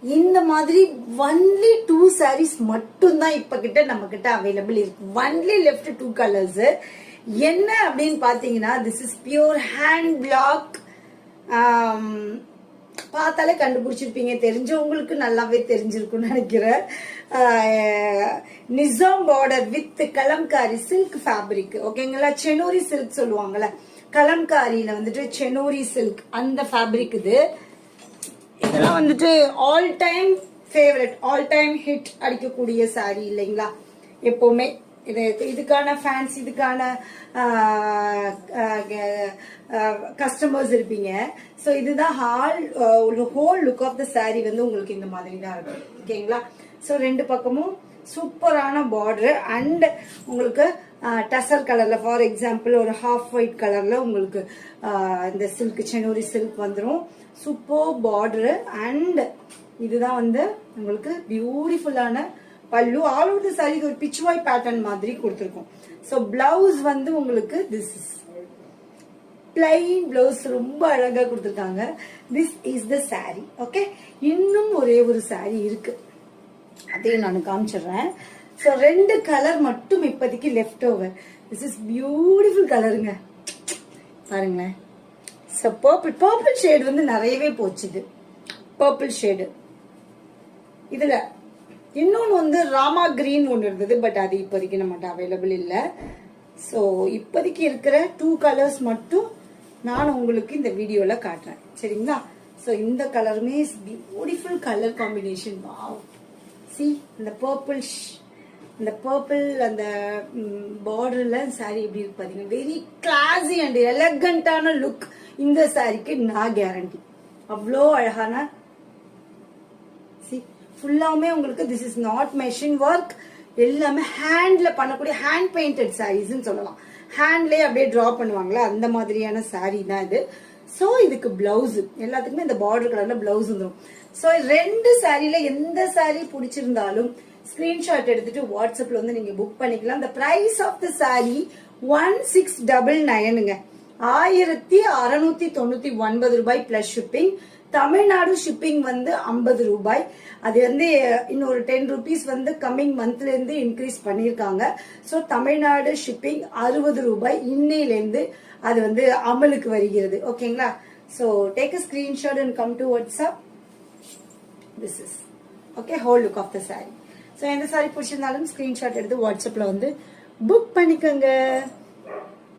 இந்த மாதிரி only 2 sarees மட்டும் தான் இப்ப கிட்ட நம்ம கிட்ட அவைலபிள் இருக்கு. Only left 2 colours. என்ன அப்படின்னு பாத்தீங்கன்னா, this is pure hand black. பார்த்தாலே கண்டுபிடிச்சிருப்பீங்க, தெரிஞ்சவங்களுக்கு நல்லாவே தெரிஞ்சிருக்கும்னு நினைக்கிறேன். Nizam border with Kalamkari silk fabric. ஓகேங்களா, செனூரி சில்க் சொல்லுவாங்கல்ல, கலம்காரியில வந்துட்டு செனூரி சில்க் அந்த ஃபேப்ரிக் இது. இதெல்லாம் வந்துட்டு all time favourite, all time hit அடிக்கக்கூடிய சாரி இல்லைங்களா. எப்பவுமே இதுக்கான ஃபேன்ஸ், இதுக்கான கஸ்டமர்ஸ் இருப்பீங்க. ஸோ இதுதான் whole look of the sari வந்து உங்களுக்கு இந்த மாதிரி தான் இருக்கும். ஓகேங்களா. ஸோ ரெண்டு பக்கமும் சூப்பரான பார்டர் அண்ட் உங்களுக்கு டசர் கலர்ல, ஃபார் எக்ஸாம்பிள் ஒரு ஹாஃப் ஒயிட் கலர்ல உங்களுக்கு இந்த சில்க் செனூரி சில்க் வந்துடும். சூப்பர் பார்டர் அண்ட் இதுதான் வந்து உங்களுக்கு பியூட்டிஃபுல்லான பல்லு. ஆல் ஓவர் தி சாரி ஒரு பிச்வாய் பேட்டர்ன் மாதிரி கொடுத்துருக்கோம். ஸோ பிளவுஸ் வந்து உங்களுக்கு திஸ் இஸ் பிளைன் பிளவுஸ், ரொம்ப அழகா கொடுத்துருக்காங்க. This is the sorry. Okay, இன்னும் ஒரே ஒரு சாரி இருக்கு, அதையும் நான் காமிச்சிடுறேன். ஸோ 2 கலர் மட்டும் இப்போதைக்கு left over. This is beautiful கலருங்க, பாருங்களேன். ஸோ பர்பிள் ஷேடு வந்து நிறையவே போச்சுது, பர்பிள் ஷேடு. இதுல இன்னொன்று வந்து ராமா கிரீன் ஒன்று இருந்தது, பட் அது இப்போதைக்கு நம்மகிட்ட அவைலபிள் இல்லை. ஸோ இப்போதைக்கு இருக்கிற 2 கலர்ஸ் மட்டும் நான் உங்களுக்கு இந்த வீடியோல காட்டுறேன், சரிங்களா. ஸோ இந்த கலருமே beautiful colour combination. Wow, C இந்த பர்பிள், இந்த பர்பிள் அந்த பார்டர்ல சாரி எப்படி இருக்கு பாத்தீங்கன்னா, வெரி கிளாஸி அண்ட் எலகண்டான லுக் இந்த சாரிக்கு நான் கேரண்டி. அவ்வளோ அழகான ஃபுல்லாமே உங்களுக்கு this is not machine work, எல்லாமே ஹேண்ட்ல பண்ணக்கூடிய ஹேண்ட் பெயிண்டட் சாரீஸ்ன்னு சொல்லலாம். ஹேண்ட்லயே அப்படியே டிரா பண்ணுவாங்களா அந்த மாதிரியான சாரீ தான் இது. ஸோ இதுக்கு பிளவுஸ் எல்லாத்துக்குமே இந்த பார்டர் கலர்ல பிளவுஸ் வந்துடும். ஸோ 2 சாரியில எந்த சாரி பிடிச்சிருந்தாலும் ஸ்கிரீன்ஷாட் எடுத்துட்டு வாட்ஸ்அப்ல வந்து நீங்க புக் பண்ணிக்கலாம். இந்த பிரைஸ் ஆஃப் த சாரி 1699ங்க, 1699 ரூபாய் பிளஸ் ஷிப்பிங். தமிழ்நாடு ஷிப்பிங் வந்து 50 ரூபாய். அது வந்து இன்னொரு 10 rupees வந்து கம்மிங் மந்த்ல இருந்து இன்க்ரீஸ் பண்ணிருக்காங்க. ஸோ தமிழ்நாடு ஷிப்பிங் 60 ரூபாய் இன்னையிலேருந்து அது வந்து அமலுக்கு வருகிறது. ஓகேங்களா. So take a screenshot and come to WhatsApp. This is okay whole look of the sari. So எந்த சாரி பிடிச்சிருந்தாலும் ஸ்கிரீன்ஷாட் எடுத்து வாட்ஸ்அப்ல வந்து புக் பண்ணிக்கோங்க.